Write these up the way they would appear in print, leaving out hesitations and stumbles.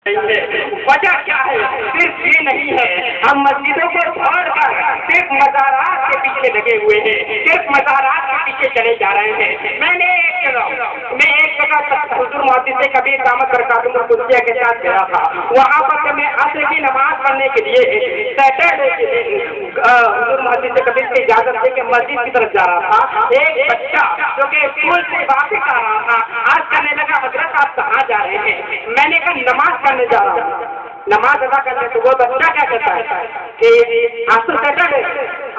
وجہ کیا ہے؟ صرف یہ نہیں ہے ہم مسجدوں کو چھوڑ کر صرف مزارات کے پیچھے لگے ہوئے ہیں، صرف مزارات کے پیچھے چلے جا رہے ہیں۔ میں ایک جگہ حضور محدث کبیر دامت برکاتہ القدسیہ کے ساتھ گیا تھا، وہاں پر میں عصر کی نماز پڑھنے کے لیے سیٹرڈے کے دن حضور محدث کبیر سے اجازت لے کے مسجد کی طرف جا رہا تھا۔ ایک بچہ جو کہ اسکول سے واپس آ رہا تھا آج کہنے لگا حضرت آپ کہاں جا رہے ہیں؟ میں نے کہا نماز پڑھنے جا رہا ہوں، نماز ادا کرنے۔ تو وہ بچہ کیا کہتا ہے کہ آج تو سیٹرڈے،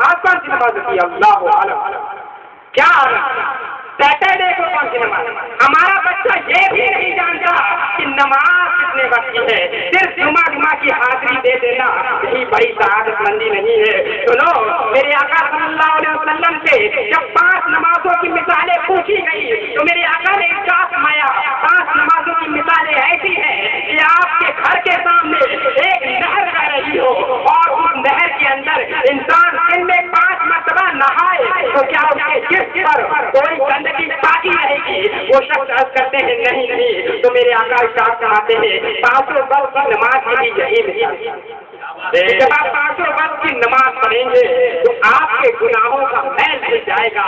آج کون سی نماز ہوتی ہے؟ اللہ عالم کیا سیٹرڈے کو کون سی نماز؟ ہمارا بچہ یہ بھی نہیں جانتا کہ نماز کتنے وقت کی ہے، صرف جمعہ کی حاضری دے دینا یہی بڑی سعادت مندی نہیں ہے۔ سنو، میرے آقا صلی اللہ علیہ وسلم سے جب 5 نمازوں کی مثالیں پوچھی گئی تو میرے آقا نے ارشاد فرمایا 5 نمازوں کی مثالیں ایسی ہیں کہ آپ کے گھر کے سامنے ایک نہر بہ رہی ہو اور اس نہر کے اندر انسان دن میں 5 مرتبہ نہائے تو کیا اس کے جسم پر کوئی گندگی باقی رہے گی؟ وہ شخص عرض کرتے ہیں نہیں۔ تو میرے آقا ارشاد فرماتے ہیں 5 وقت کی نماز کے لیے یہی نہیں، جب آپ 5 وقت کی نماز پڑھیں گے تو آپ کے گناہوں کا میل دھل جائے گا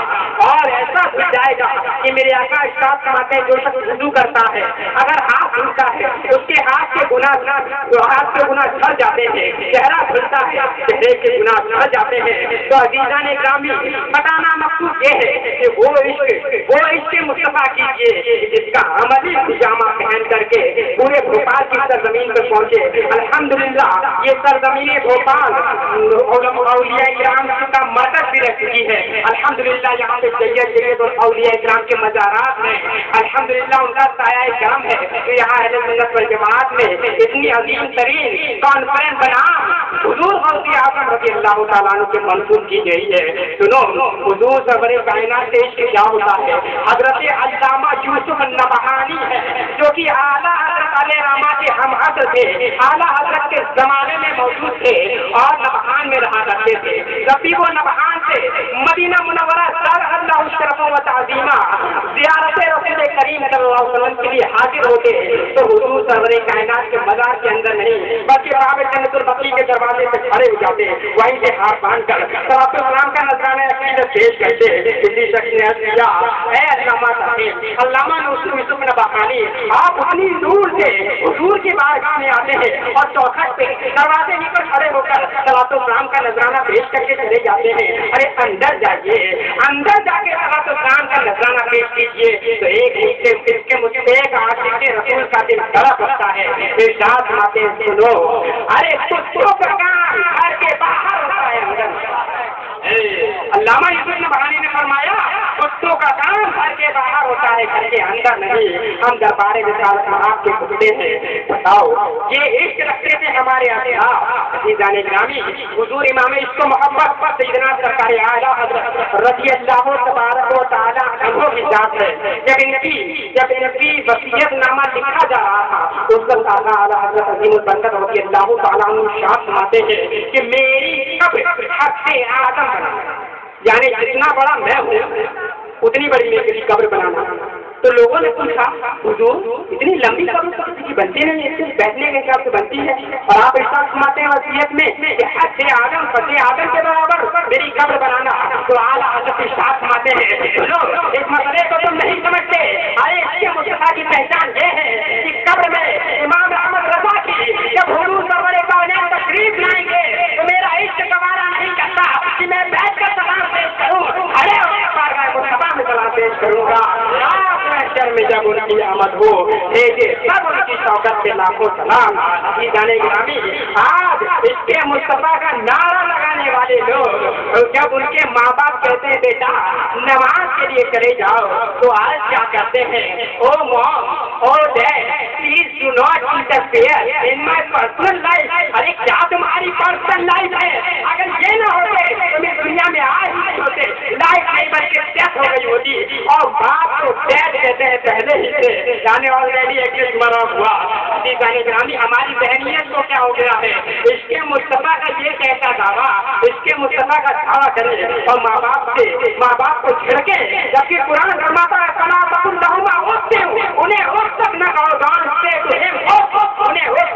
اور ایسا دھل جائے گا کہ میرے آقا ارشاد فرماتے ہیں جو شخص وضو کرتا ہے اگر ہاتھ دھلتا ہے اس کے ہاتھ کے گناہ جھڑ جاتے ہیں، چہرہ دھلتا ہے چہرے کے گناہ جھڑ جاتے ہیں۔ تو عزیزان گرامی، بتانا مقصود یہ ہے کہ وہ عشق مصطفیٰ کیجیے جس کا عملی پجامہ پہن کر کے پورے بھوپال کی سرزمین پر پہنچے۔ الحمدللہ یہ سرزمین بھوپال اولیاء کرام کا مرکز بھی رہ چکی ہے۔ الحمدللہ یہاں پہ سید اور اولیاء کرام کے مزارات میں الحمدللہ ان کا سایہ کرم ہے۔ تو یہاں اہل سنت والجماعت میں اتنی عظیم ترین کانفرنس بنا حضور غوث اعظم رضی اللہ تعالیٰ عنہ کے منسوب کی گئی ہے۔ سنو، حضور سرور کائنات سے عشق کیا ہوتا ہے؟ حضرت علامہ یوسف النبہانی ہے جو کہ اعلیٰ حضرت علیہ رحمہ کے ہم عصر تھے، اعلیٰ حضرت کے زمانے میں موجود تھے اور نبہان میں رہا کرتے تھے۔ رفیق و نبہان سے مدینہ منورہ سر اللہ شرف و تعظیمہ زیارت رسول کریم صلی اللہ علیہ وسلم کے لیے حاضر ہوتے تو حضور سرور کائنات کے مزار کے اندر نہیں بلکہ باب جنت البقیع کے دروازے سے کھڑے ہو جاتے، وہیں سے ہاتھ باندھ کر صلوات السلام کا نذرانہ عقیدت پیش کرتے۔ کسی شخص نے عرض کیا اے علامہ صاحب، علامہ یوسف نبہانی آپ اتنی دور سے حضور کی بارگاہ میں آتے ہیں اور چوکھٹ پہ دروازے ہی پر کھڑے ہو کر صلوات السلام کا نذرانہ پیش کر کے چلے جاتے ہیں۔ ارے اندر جائیے، اندر جا کے صلوات السلام کا نذرانہ پیش کیجیے تو اس کے مجھ عاشق رسول کا دل تڑپ اٹھتا ہے۔ ارشاد فرماتے ہیں سنو، ارے کتوں کا کام گھر کے باہر ہوتا ہے اندر۔ علامہ یوسف نبہانی نے فرمایا کتوں کا کام گھر کے باہر ہوتا ہے، گھر کے اندر نہیں۔ ہم دربار رسالت آپ کے کتے ہیں، بتاؤ یہ عشق رکھتے تھے ہمارے عزیزان گرامی۔ حضور امام عشق و محبت پر سیدنا سرکار اعلیٰ حضرت رضی اللہ تبارک و تعالیٰ عنہ کی ذات ہے۔ جب ان کی وصیت نامہ لکھا جا رہا تھا اس وقت اعلیٰ حضرت عظیم البرکت رضی اللہ تعالیٰ عنہ ارشاد فرماتے ہیں کہ میری قبر حد سے آدم بنانا، یعنی جتنا بڑا میں ہوں اتنی بڑی میری قبر بنانا۔ تو لوگوں نے پوچھا حضور اتنی لمبی قبر کسی کی بنتی نہیں ہے، صرف بیٹھنے کے حساب سے بنتی ہے، اور آپ ارشاد فرماتے ہیں وصیت میں کہ حد سے آدم فتح آدم کے برابر میری قبر بنانا۔ تو اعلیٰ حضرت ارشاد فرماتے ہیں سنو، اس مسئلے کو تم نہیں سمجھتے، ارے اس کے مصطفیٰ کی پہچان یہ ہے کہ قبر میں امام احمد رضا کی جب حضور سرور کائنات تشریف لائیں گے تو میرا عشق گوارا نہیں کرتا کہ میں بیٹھ کر سلام پیش کروں، ارے مصطفیٰ میں سلام پیش کروں گا۔ میں جب ان کی آمد ہو سب ان کی شوکت کے لاکھوں سلام۔ عزیزان گرامی، آج اس کے مصطفیٰ کا نعرہ لگانے والے لوگ جب ان کے ماں باپ کہتے ہیں بیٹا نماز کے لیے چلے جاؤ تو آج کیا کہتے ہیں oh mom oh dad please do not interfere in my personal life. ارے کیا تمہاری پرسنل لائف ہے؟ اگر یہ نہ ہوتے تو میں دنیا میں آج نہیں ہوتے، لائف نہیں بلکہ ڈیتھ ہو گئی ہوتی۔ اور باپ کو ڈیڈ کہتے ہیں پہلے ہی سے جانے آلریڈی ایک مرا ہوا۔ عزیزان گرامی، ہماری ذہنیت کو کیا ہو گیا ہے؟ اس کے مصطفیٰ کا یہ کیسا دعویٰ، اس کے مصطفیٰ کا دعویٰ کرے اور ماں باپ کو چھڑکے، جبکہ قرآن فرماتا ہے فلا تقل لہما اف، انہیں اس تک نہ کہو، انہیں اس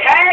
6